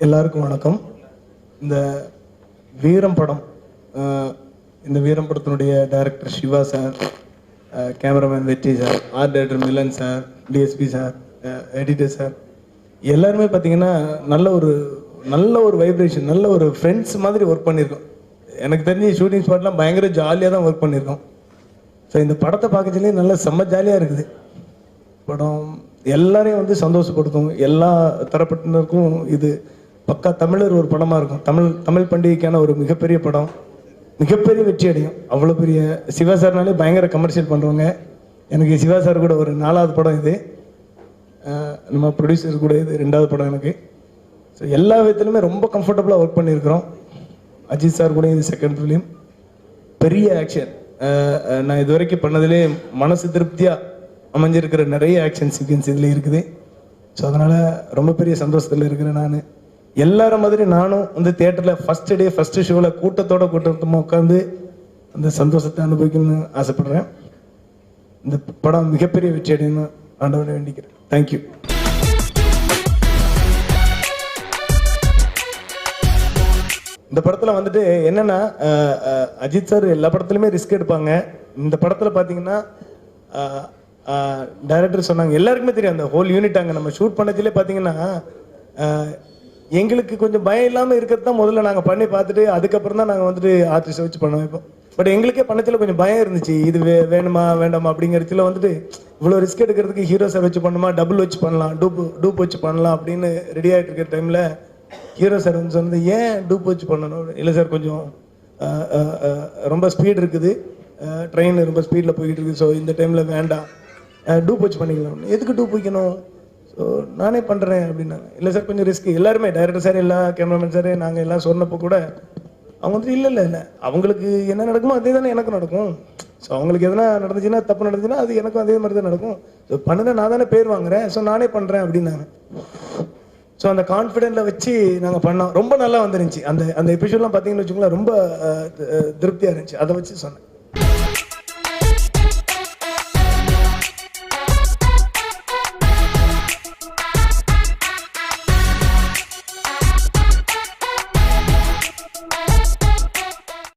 எல்லாருக்கும் வணக்கம். இந்த வீரம் படம், இந்த வீரம் படத்தினுடைய director Siva sir, cameraman Vetri sir, art director Milan sir, DSP sir, editor sir, எல்லாருமே பார்த்தீங்கன்னா நல்ல ஒரு வைப்ரேஷன், நல்ல ஒரு ஃப்ரெண்ட்ஸ் மாதிரி ஒர்க் பண்ணியிருக்கோம். எனக்கு தெரிஞ்சு ஷூட்டிங் ஸ்பாட்லாம் பயங்கர ஜாலியாக தான் ஒர்க் பண்ணியிருக்கோம். ஸோ இந்த படத்தை பார்க்கறதுலேயே நல்ல செம்ம ஜாலியாக இருக்குது. படம் எல்லாரையும் வந்து சந்தோஷப்படுத்தும். எல்லா தரப்பட்டினருக்கும் இது பக்கா தமிழர் ஒரு படமாக இருக்கும். தமிழ் பண்டிகைக்கான ஒரு மிகப்பெரிய படம், மிகப்பெரிய வெற்றி அடையும். அவ்வளோ பெரிய சிவா சார்னாலே பயங்கர கமர்ஷியல் பண்ணுறவங்க. எனக்கு சிவா சார் கூட ஒரு 4வது படம் இது, நம்ம ப்ரொடியூசர் கூட இது 2வது படம் எனக்கு. ஸோ எல்லா விதத்துலையுமே ரொம்ப கம்ஃபர்டபுளாக ஒர்க் பண்ணியிருக்கிறோம். அஜித் சார் கூட இது 2nd ஃபிலிம். பெரிய ஆக்ஷன், நான் இது வரைக்கும் பண்ணதிலே மனசு திருப்தியாக அமைஞ்சிருக்கிற நிறைய ஆக்ஷன் சீக்வன்ஸ் இதில் இருக்குது. ஸோ அதனால் ரொம்ப பெரிய சந்தோஷத்தில் இருக்கிறேன். நான் எல்லாரும் மாதிரி நானும் வந்து தியேட்டரில் ஃபஸ்ட்டு ஷோவில் கூட்டமாக உட்காந்து அந்த சந்தோஷத்தை அனுபவிக்கணும்னு ஆசைப்படுறேன். இந்த படம் மிகப்பெரிய வெற்றி அடையணும்னு ஆண்டவனை வேண்டிக்கிறேன். தேங்க்யூ. இந்த படத்தில் வந்துட்டு என்னென்னா, அஜித் சார் எல்லா படத்துலையுமே ரிஸ்க் எடுப்பாங்க. இந்த படத்தில் பார்த்தீங்கன்னா டைரக்டர் சொன்னாங்க, எல்லாருக்குமே தெரியும், அந்த ஹோல் யூனிட் அங்கே நம்ம ஷூட் பண்ணதிலே பார்த்தீங்கன்னா எங்களுக்கு கொஞ்சம் பயம் இல்லாமல் இருக்கிறது தான் முதல்ல நாங்கள் பண்ணி பார்த்துட்டு அதுக்கப்புறம் தான் நாங்கள் வந்துட்டு ஆர்டிஸ்ட்டை வச்சு பண்ண வைப்போம். பட் எங்களுக்கே பண்ணத்தில் கொஞ்சம் பயம் இருந்துச்சு, இது வேணுமா வேண்டாமா அப்படிங்கிறதுல வந்துட்டு இவ்வளோ ரிஸ்க் எடுக்கிறதுக்கு ஹீரோ சார் வச்சு பண்ணுமா, டபுள் வச்சு பண்ணலாம், டூப் வச்சு பண்ணலாம் அப்படின்னு ரெடி ஆகிட்டு இருக்கிற டைமில் ஹீரோ சார் வந்து சொன்னது, ஏன் டூப் வச்சு பண்ணணும்? இல்லை சார், கொஞ்சம் ரொம்ப ஸ்பீட் இருக்குது, ட்ரெயின் ரொம்ப ஸ்பீடில் போய்கிட்டு இருக்குது, ஸோ இந்த டைமில் வேண்டாம், டூப் வச்சு பண்ணிக்கலாம். எதுக்கு டூப் வைக்கணும்? ஸோ நானே பண்ணுறேன் அப்படின்னாங்க. இல்லை சார், கொஞ்சம் ரிஸ்க். எல்லாருமே டைரக்டர் சார், எல்லா கேமராமேன் சார், நாங்கள் எல்லாம் சொன்னப்போ கூட அவங்க வந்துட்டு இல்லை அவங்களுக்கு என்ன நடக்குமோ அதே தானே எனக்கும் நடக்கும். ஸோ அவங்களுக்கு எதனா நடந்துச்சுன்னா, தப்பு நடந்துச்சுன்னா அது எனக்கும் அதே மாதிரி தான் நடக்கும். ஸோ பண்ணுனா நான் தானே பேர் வாங்குறேன், ஸோ நானே பண்ணுறேன் அப்படின்னாங்க. ஸோ அந்த கான்ஃபிடென்ட்டில் வச்சு நாங்கள் பண்ணோம். ரொம்ப நல்லா வந்துருந்துச்சு. அந்த எபிசோட்லாம் பார்த்தீங்கன்னு வச்சுக்கோங்களேன், ரொம்ப திருப்தியாக இருந்துச்சு. அதை வச்சு சொன்னேன்.